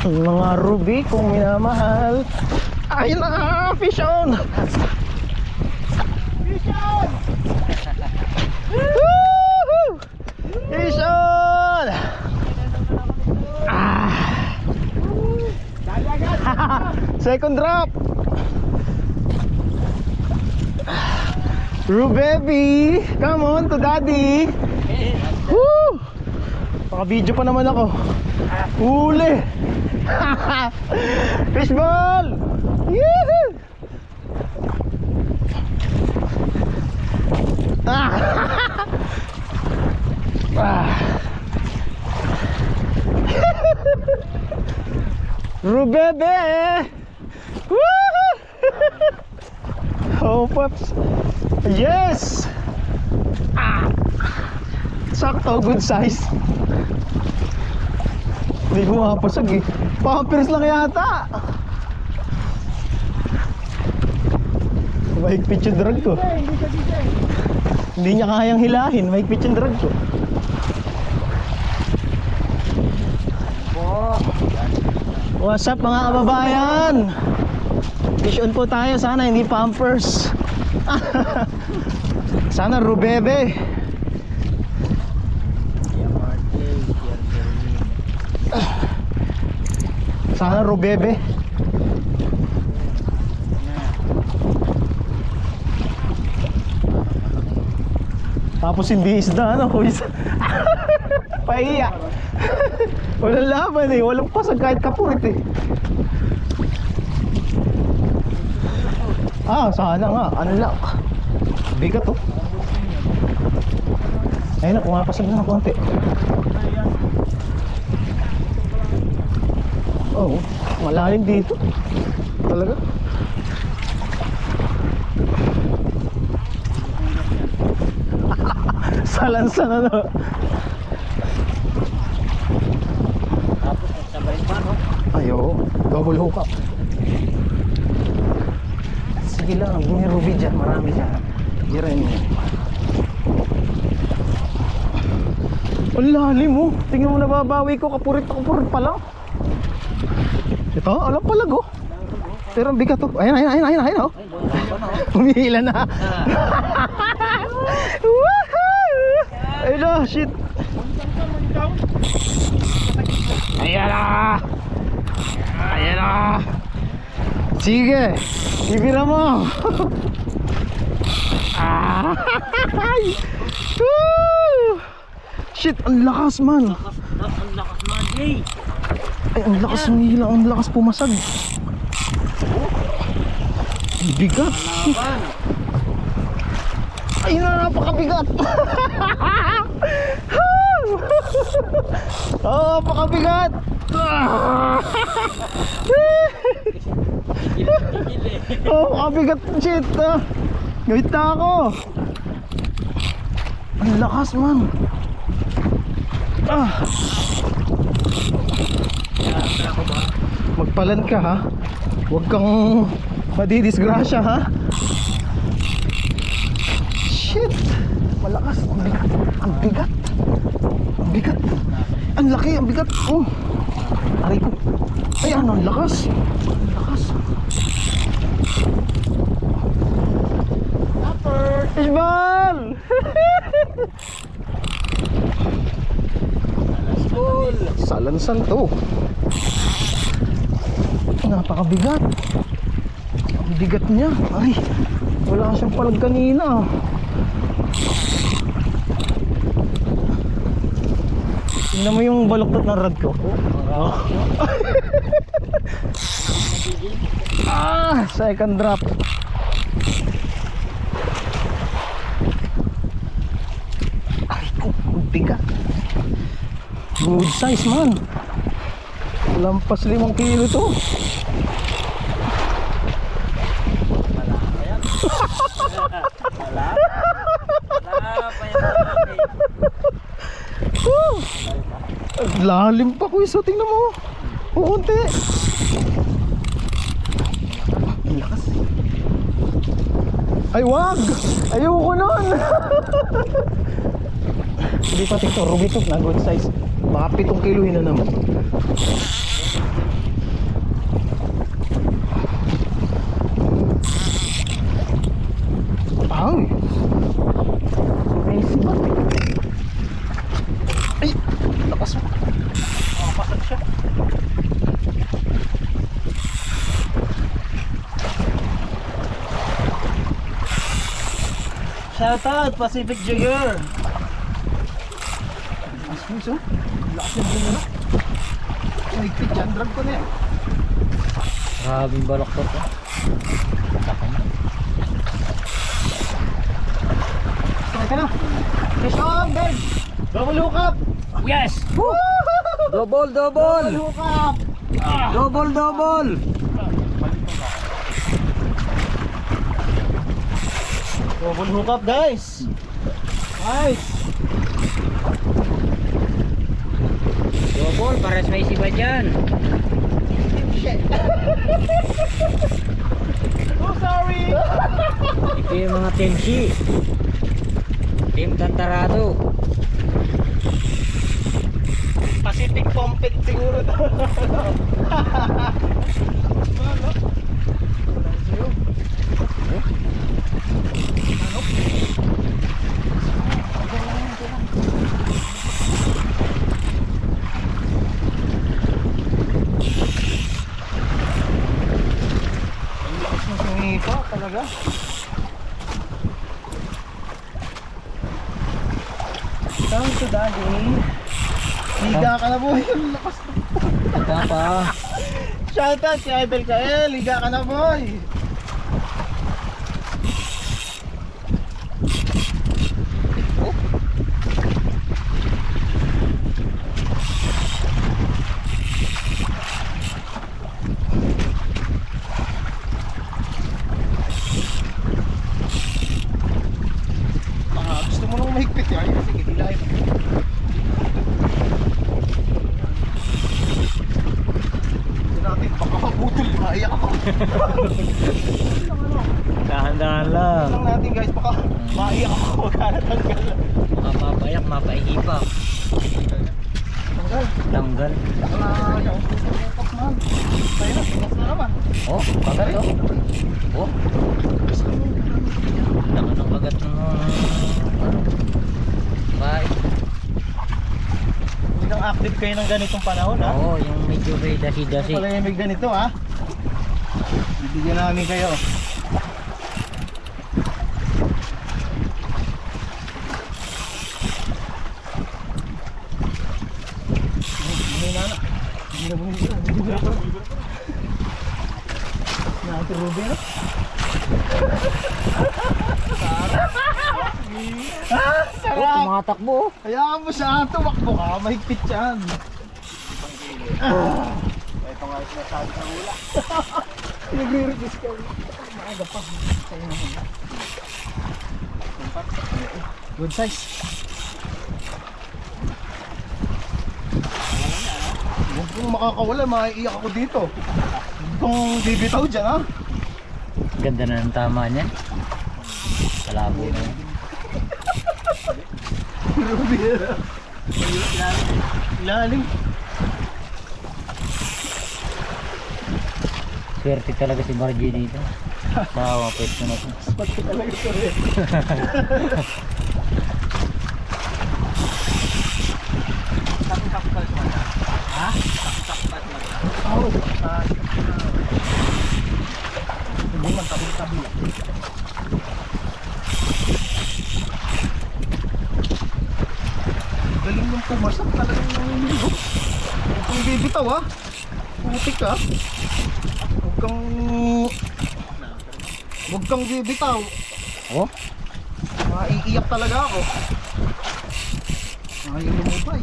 Mga ruby kong minamahal. Ayun na, fish on! Fish on! Woohoo! Fish on! Second drop! Ru baby! Come on to daddy! Woo! Naka-video pa naman ako. Huli! Fishball! Yee-hoo! Rubebe! Woohoo! Oh, pops! Yes! Sakto, good size. Hindi pumapasag eh. Pampers lang yata. Mahigpit yung drag ko. Hindi niya kayang hilahin. Mahigpit yung drag ko. What's up mga kababayan? Fish on po tayo. Sana hindi pampers. Sana rubebe. Sana rubebe. Tapos hindi isda, ano? Pahiya. Walang laban eh. Walang pasag kahit kapurit eh. Sana nga. Unlock. Bigat oh. Ayun na, pumapasag na ng konti. Oh, malalim dito. Talaga. Salansan ano. Tapos nagsabay pa, no? Ayo, double hook up. Sige lang, binirubi dyan, marami dyan. Girain mo. Ang lalim mo. Tingnan mo, nababawi ko. Kapurit pa lang. Ito, alam palag oh. Pero ang bigat oh. Ayun oh. Umihila na. Ayun na, shit. Ayan na. Sige, ibira mo. Shit, ang lakas man. Ang lakas man, Jay. Ay, ang lakas humihila, ang lakas pumasag. Ang bigat. Shit. Ay, napakabigat. Napakabigat. Napakabigat. Shit. Gawit na ako. Ang lakas man. Magpalan ka ha. Huwag kang madidisgrasya ha. Shit. Malakas. Ang bigat. Ang bigat. Ang laki. Ang bigat. Oh. Aray ko. Ay ano. Ang lakas. Ang lakas. Fishball. Salansan to. Napakabigat. Ang bigat niya. Ay, wala siyang palag kanina. Tingnan mo yung baluktot ng rod ko. Second drop. Ay ko, ang bigat. Good size man. Lampas 5 kilo to. Lalim pa ko iso, tingnan mo. Kunti. Ang lakas. Ay wag. Ayoko nun. Hindi pati ito, ruby to na good size. Baka 7 kilohin na naman. Shoutout Pacific Jigger. Asmus oh. Lakas yung bunga na. Nagpit yan, drag ko na yan. Maraming balaktot oh. Laki na. Sakay ka na. Fish on, Ben! Double hook up! Yes! Double, double. Hook up! Double, double. Double hook up, guys. Nice. Double, para sa isiba dyan. Oh, sorry! Ito yung mga tensi. Team Tantarado. Pacific Pompit siguro to. Ang lakas ng sumipa talaga. Come to daddy. Liga ka na boy. Ang lakas. Ito pa. Shoutout si Idol Kael. Liga ka na boy. Gusto mo nang mahigpit yan? Sige, dilahin mo. Hindi natin, baka maputol. Maiyak ako. Dahan-dahan lang. Lang natin guys, baka maiyak ako. Magkalatanggal. Mapapayak, mapaihipak. Tanggal. Tanggal. Wala yung tututok man. Tayo na, tutok na naman. Oh, kagat oh. Oh. Laki ng kagat ng ano. Bye. Hindi kang active kayo ng ganitong panahon, ha? Oo, yung medyo may dasi-dasi. Pala yung may ganito ha. Bibigyan namin kayo. Hindi na na. Hindi na bumili na. Hindi na bumili na. Natin Ruby na. Ah, Oh, sarap! tumatakbo oh. Hayaan mo siya, tumakbo ka, mahigpit yan. Ito nga yung sinasabi ng hula. Nagre-reduce ka. Maaga pa. Sa'yo naman. Good size. Huwag kong makakawala, maiiyak ako dito. Huwag kong bibitaw dyan ha. Ganda na ng tama niyan. Kalabo na yun. Ilalim. Swerte talaga si Margie dito. Sa pwesto na to. Spot ko talaga ito rin. Ha? Oo. Hindi man tabi-tabi. Galing ng pumasak talagang nanginginig. Huwag kang bibitaw ha. Putik ka. Huwag kang bibitaw. Oh, Maiiyak talaga ako. Ayaw lumubay.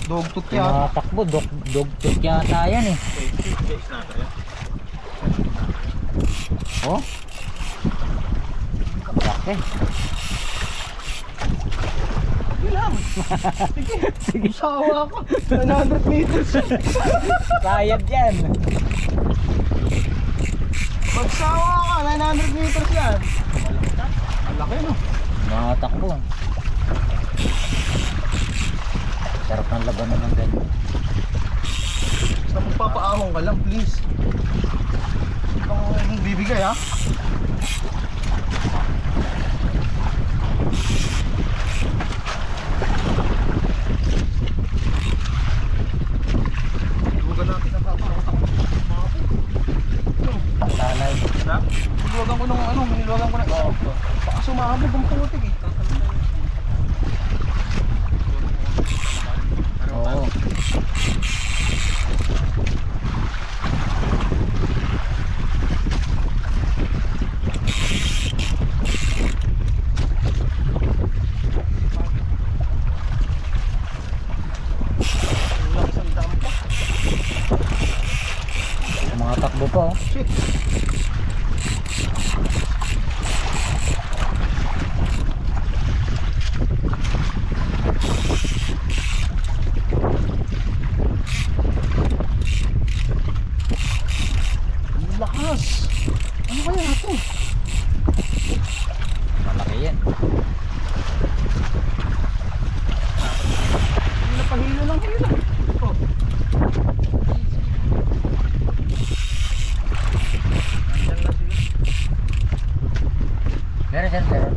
Dogtooth yan. tumatakbo. Dog-tooth yata yan eh. Oh. Laki. Sige. Sawa ako. 100 meters. Sayad yan. Magsawa ka. 900 meters yan. Malaki no. Nakatakbo. Sarap ng labanan ng ganyan. Basta magpapaahong ka lang please. Itong bibigay ha. Huwag natin ang papaahong. Lalay. Minilwagan ko ng ano, minilwagan ko ng baka sumabog ang putik eh. oh. Shit. Ang lakas. Ano kaya ito? Malaki yan. Napahilo lang hilo. Oh. Andyan na sila. Meron dyan, meron.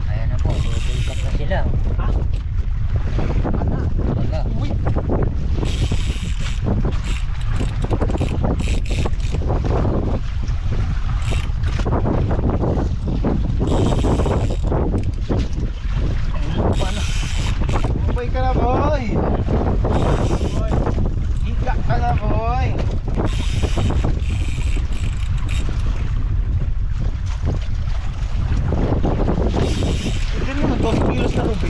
Ayan na po, bubulkat na sila. Ha? Ano? Wala. Uy. Boy ka na, boy. Boy. Higa ka na, boy. Hindi mo 2 kilos na rubi.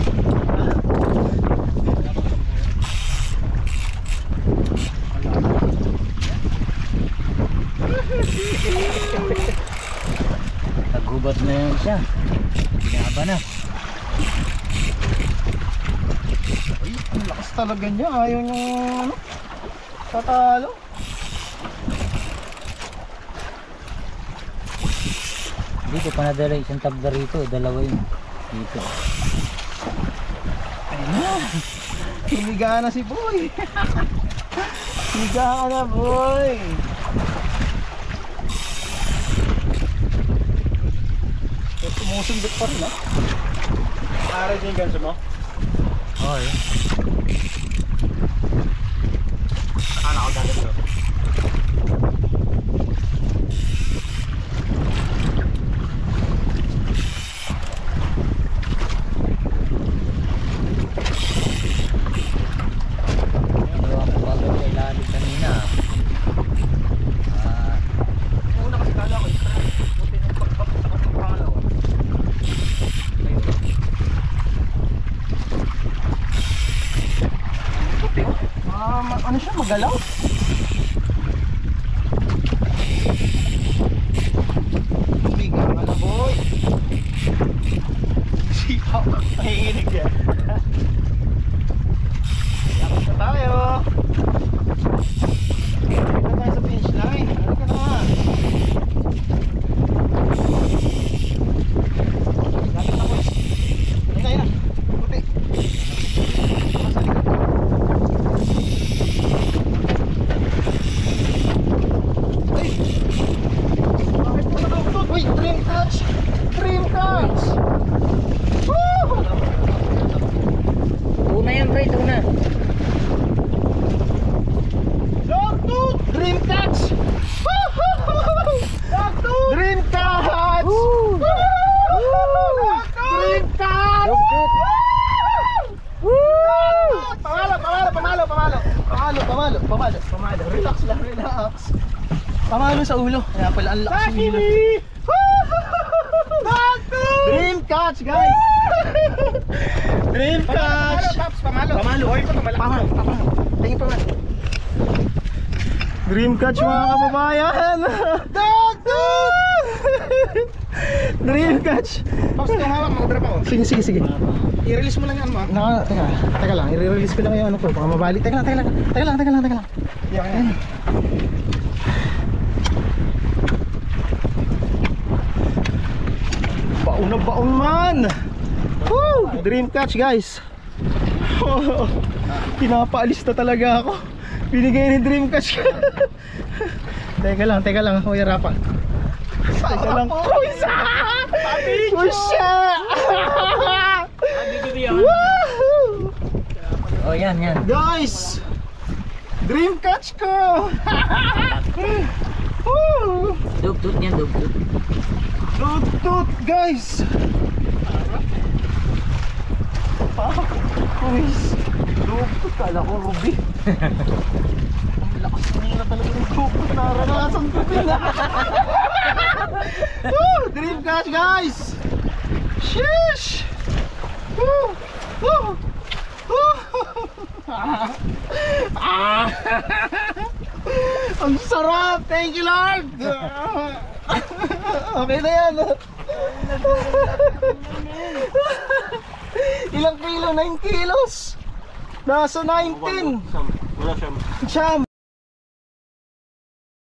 Nagubat na yung isa. Binaba na. Ay, ang lakas talaga niya. Ayaw niyong ano, tatalo. Dito pa nadala isang tabla rito. Dalawa yun. Dito. Ayun na. Humiga na si boy. Humiga ka na, boy. Sumusundot pa rin, ha? Para dyan yung ganso mo? Okay. Ano ako dagat bro? Ewan ko bago sa ilalim kanina. Una kasi kala ko, buti nung pagpapunta ko ng pangalawa. Ayun. Buti, oh. Ano siya, magalaw? Humiga ka na, boy. Sipaw, mahinginig yan. Lapit na tayo. Dito na tayo sa finish line. Ano ka na? Lapit na, boys. Ayun na, ayun na. Puti. Sa likod ko. Ay! Bakit mo nakautot? Uy, dream catch! Dream catch! Woo! Tuna yan, pre. Tuna. Dogtooth! Dream catch! Woo! Dogtooth! Dream catch! Woo! Dream catch! Dogtooth! Woo! Pamalo. Relax lang, relax. Pamalo sa ulo. Kaya pala ang lakas ng ulo. Dream catch, guys! Dream catch! Pamalo. Oy, Pamalo. Tingin pamalo. Dream catch, mga kababayan! Dream catch! Pops, itong hawak, mag-drop ako. Sige. I-release mo lang yan, ma. Teka lang, i-release ko lang yung ano ko, baka mabali. Teka lang. Yan. Baon na baon man! Woo! Dream catch, guys! Pinapaalis na talaga ako. Binigay ni Dream catch. Teka lang, Kuya Rapa. Teka lang. Pusha! Woo! Oh, yan. Guys! Dream catch ko! Woo! Dugtut yan, dugtut. Tut, guys! Guys! Tut, kala ko ruby. Ang lakas nila talaga ng tut. Naranasan ko din. Dream catch, guys! Sheesh! Woo! Woo! Woo! Ang sarap! Thank you, Lord! Okay na yan. Ilang kilo? 9 kilos. Nasa 19. Wala siyam. Siyam.